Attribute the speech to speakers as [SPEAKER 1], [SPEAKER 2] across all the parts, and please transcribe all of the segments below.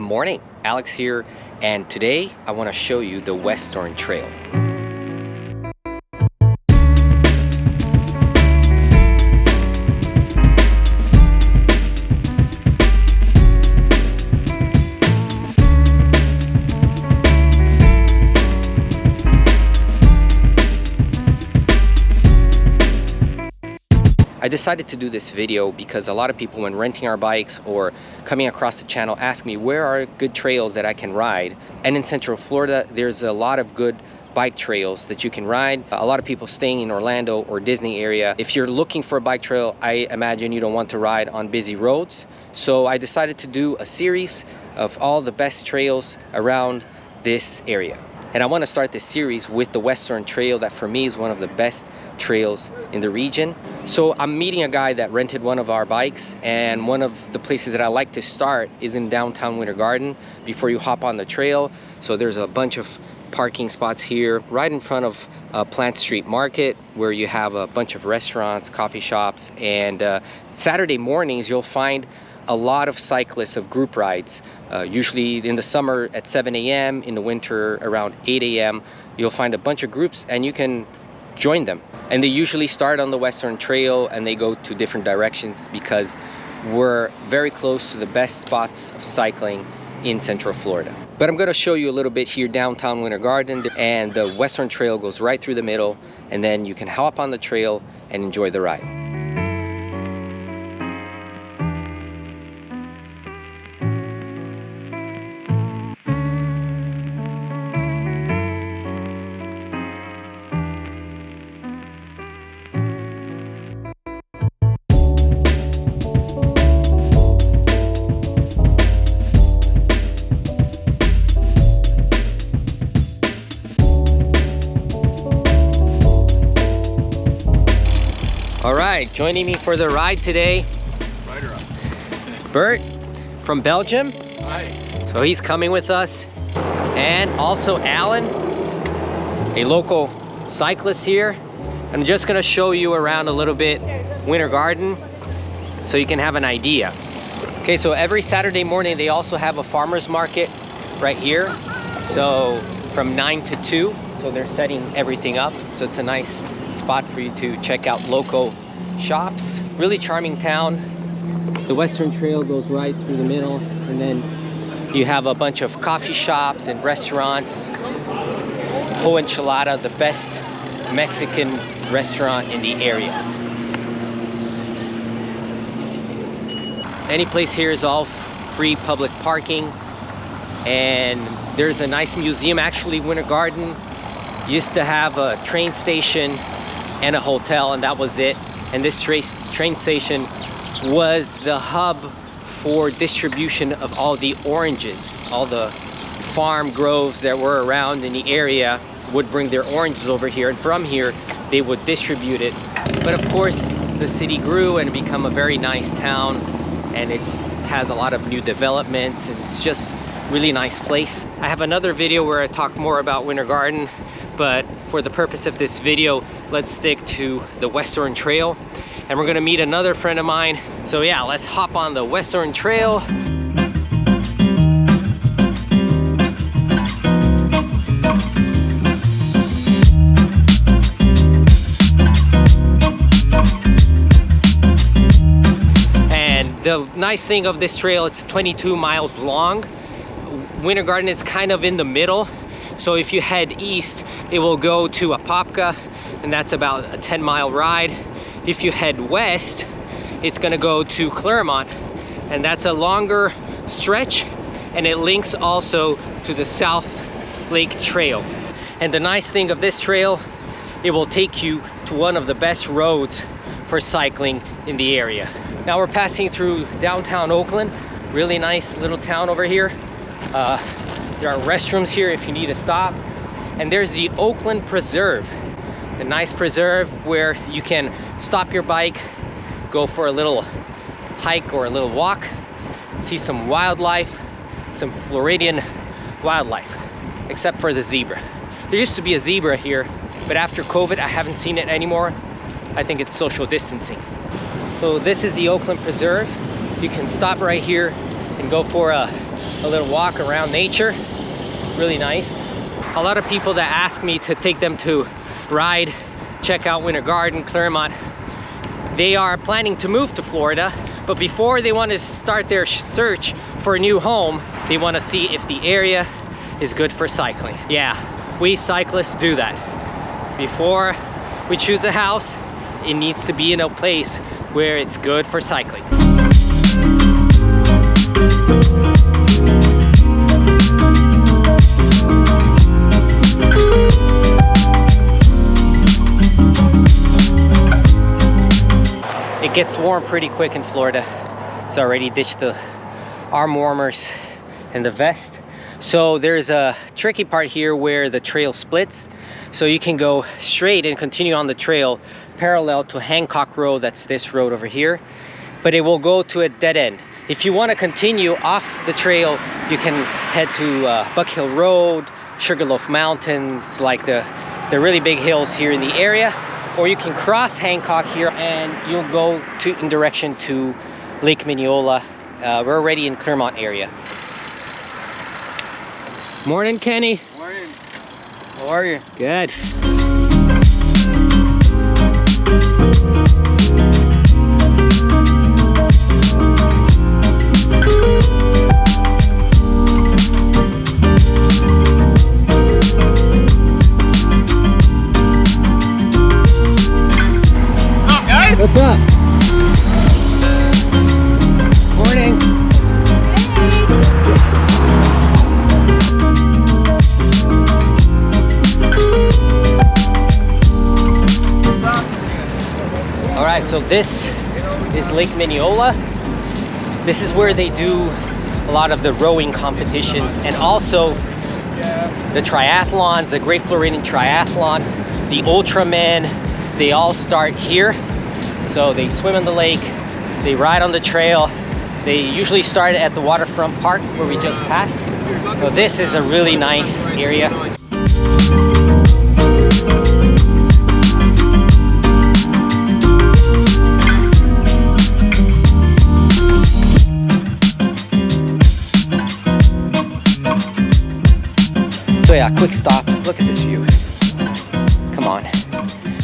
[SPEAKER 1] Morning, Alex here, and today I want to show you the Western Trail. I decided to do this video because a lot of people, when renting our bikes or coming across the channel, ask me where are good trails that I can ride. And in Central Florida, there's a lot of good bike trails that you can ride. A lot of people staying in Orlando or Disney area, if you're looking for a bike trail, I imagine you don't want to ride on busy roads. So I decided to do a series of all the best trails around this area. And I want to start this series with the Western Trail that for me is one of the best trails in the region. So I'm meeting a guy that rented one of our bikes, and one of the places that I like to start is in downtown Winter Garden before you hop on the trail. So there's a bunch of parking spots here right in front of Plant Street Market, where you have a bunch of restaurants, coffee shops, and Saturday mornings you'll find a lot of cyclists of group rides. Usually in the summer at 7 a.m, in the winter around 8 a.m, you'll find a bunch of groups and you can join them. And they usually start on the Western Trail and they go to different directions because we're very close to the best spots of cycling in Central Florida. But I'm going to show you a little bit here downtown Winter Garden, and the Western Trail goes right through the middle, and then you can hop on the trail and enjoy the ride. All right, joining me for the ride today, Bert from Belgium.
[SPEAKER 2] Hi.
[SPEAKER 1] So he's coming with us, and also Alan, a local cyclist here. I'm just gonna show you around a little bit Winter Garden so you can have an idea. Okay, so every Saturday morning they also have a farmer's market right here. So from 9 to 2, so they're setting everything up. So it's a nice spot for you to check out local shops. Really charming town. The Western Trail goes right through the middle, and then you have a bunch of coffee shops and restaurants. Po Enchilada, the best Mexican restaurant in the area. Any place here is all free public parking, and there's a nice museum. Actually, Winter Garden used to have a train station and a hotel, and that was it. And this train station was the hub for distribution of all the oranges. All the farm groves that were around in the area would bring their oranges over here, and from here they would distribute it. But of course the city grew and become a very nice town, and it has a lot of new developments, and it's just really nice place. I have another video where I talk more about Winter Garden, but for the purpose of this video, let's stick to the Western Trail, and we're gonna meet another friend of mine. So yeah, let's hop on the Western Trail. And the nice thing of this trail, it's 22 miles long. Winter Garden is kind of in the middle. So if you head east, it will go to Apopka, and that's about a 10-mile ride. If you head west, it's gonna go to Clermont, and that's a longer stretch, and it links also to the South Lake Trail. And the nice thing of this trail, it will take you to one of the best roads for cycling in the area. Now we're passing through downtown Oakland, really nice little town over here. There are restrooms here if you need to stop. And there's the Oakland Preserve, a nice preserve where you can stop your bike, go for a little hike or a little walk, see some wildlife, some Floridian wildlife, except for the zebra. There used to be a zebra here, but after COVID, I haven't seen it anymore. I think it's social distancing. So this is the Oakland Preserve. You can stop right here and go for a a little walk around nature. Really nice. A lot of people that ask me to take them to ride, check out Winter Garden, Clermont, they are planning to move to Florida, but before they want to start their search for a new home, they want to see if the area is good for cycling. Yeah, we cyclists do that. Before we choose a house, it needs to be in a place where it's good for cycling. It gets warm pretty quick in Florida, so I already ditched the arm warmers and the vest. So there's a tricky part here where the trail splits, so you can go straight and continue on the trail parallel to Hancock Road, that's this road over here, but it will go to a dead end. If you want to continue off the trail, you can head to Buck Hill Road, Sugarloaf Mountains, like the really big hills here in the area, or you can cross Hancock here and you'll go in direction to Lake Minneola. We're already in Clermont area. Morning, Kenny.
[SPEAKER 2] Morning. How are you?
[SPEAKER 1] Good. What's up? Morning. All right, so this is Lake Minneola. This is where they do a lot of the rowing competitions and also the triathlons, the Great Floridian Triathlon, the Ultraman. They all start here. So they swim in the lake, they ride on the trail. They usually start at the waterfront park where we just passed. So this is a really nice area. So yeah, quick stop. Look at this view. Come on.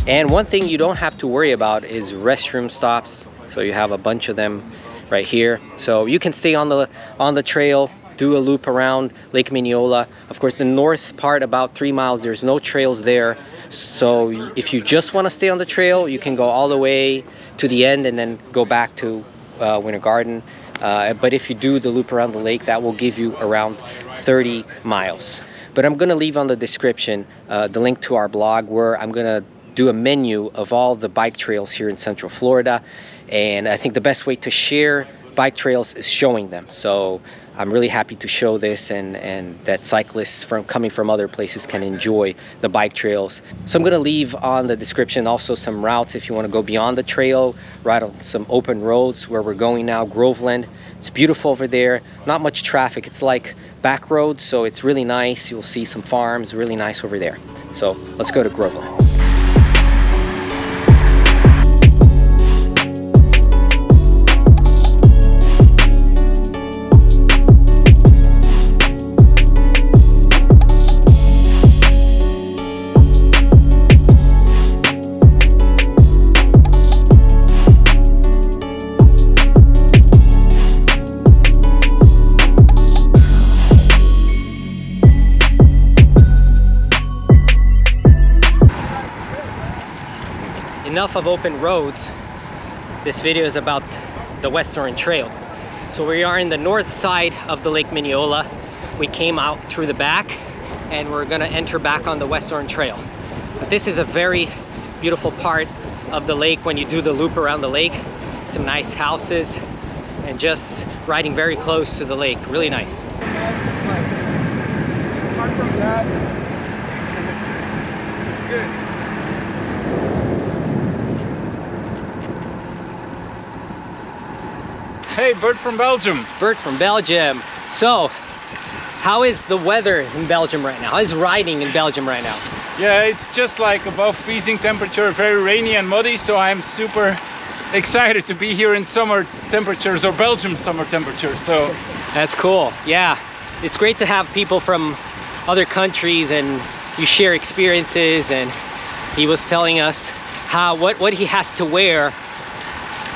[SPEAKER 1] And one thing you don't have to worry about is restroom stops. So you have a bunch of them right here. So you can stay on the trail, do a loop around Lake Minneola. Of course, the north part, about 3 miles, there's no trails there. So if you just want to stay on the trail, you can go all the way to the end and then go back to Winter Garden. But if you do the loop around the lake, that will give you around 30 miles. But I'm going to leave on the description the link to our blog where I'm going to do a menu of all the bike trails here in Central Florida. And I think the best way to share bike trails is showing them. So I'm really happy to show this and that cyclists coming from other places can enjoy the bike trails. So I'm going to leave on the description also some routes if you want to go beyond the trail, ride on some open roads where we're going now. Groveland, it's beautiful over there, not much traffic. It's like back roads, so it's really nice. You'll see some farms, really nice over there. So let's go to Groveland. Enough of open roads. This video is about the West Orange Trail. So we are in the north side of the Lake Minneola. We came out through the back and we're gonna enter back on the West Orange Trail. But this is a very beautiful part of the lake when you do the loop around the lake. Some nice houses and just riding very close to the lake. Really nice.
[SPEAKER 2] Apart from that, it's good. Hey, Bert from Belgium.
[SPEAKER 1] Bert from Belgium. So, how is the weather in Belgium right now? How is riding in Belgium right now?
[SPEAKER 2] Yeah, it's just like above freezing temperature, very rainy and muddy, so I'm super excited to be here in summer temperatures, or Belgium summer temperatures. So
[SPEAKER 1] That's cool. Yeah, it's great to have people from other countries and you share experiences. And he was telling us what he has to wear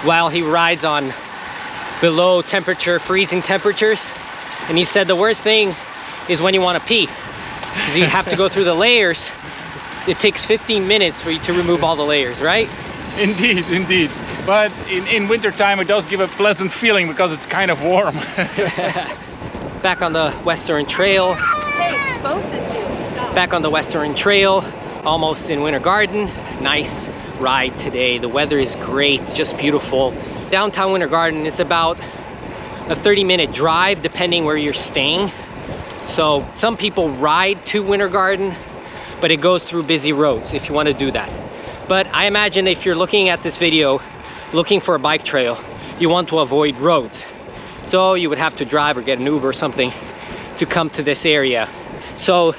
[SPEAKER 1] while he rides on below temperature, freezing temperatures. And he said the worst thing is when you want to pee, because you have to go through the layers. It takes 15 minutes for you to remove all the layers, right?
[SPEAKER 2] Indeed, indeed. But in winter time it does give a pleasant feeling because it's kind of warm.
[SPEAKER 1] Back on the Western Trail.
[SPEAKER 3] Hey, both of you, stop.
[SPEAKER 1] Back on the Western Trail, almost in Winter Garden. Nice ride today. The weather is great, just beautiful. Downtown Winter Garden is about a 30-minute drive depending where you're staying. So some people ride to Winter Garden, but it goes through busy roads if you want to do that. But I imagine if you're looking at this video, looking for a bike trail, you want to avoid roads. So you would have to drive or get an Uber or something to come to this area. So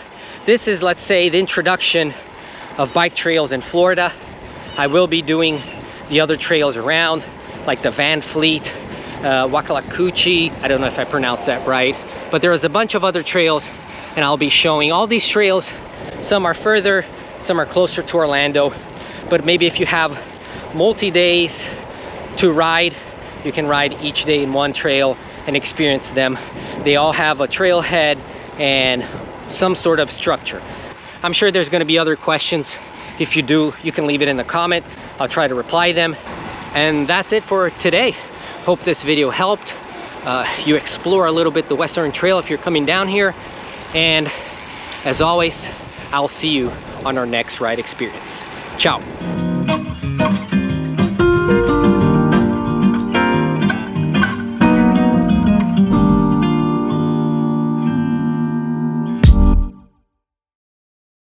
[SPEAKER 1] this is, let's say, the introduction of bike trails in Florida. I will be doing the other trails around, like the Van Fleet, Wacalacuchi, I don't know if I pronounced that right, but there is a bunch of other trails, and I'll be showing all these trails. Some are further, some are closer to Orlando, but maybe if you have multi-days to ride, you can ride each day in one trail and experience them. They all have a trailhead and some sort of structure. I'm sure there's going to be other questions. If you do, you can leave it in the comment. I'll try to reply them. And that's it for today. Hope this video helped. You explore a little bit the Western Trail if you're coming down here. And as always, I'll see you on our next ride experience. Ciao.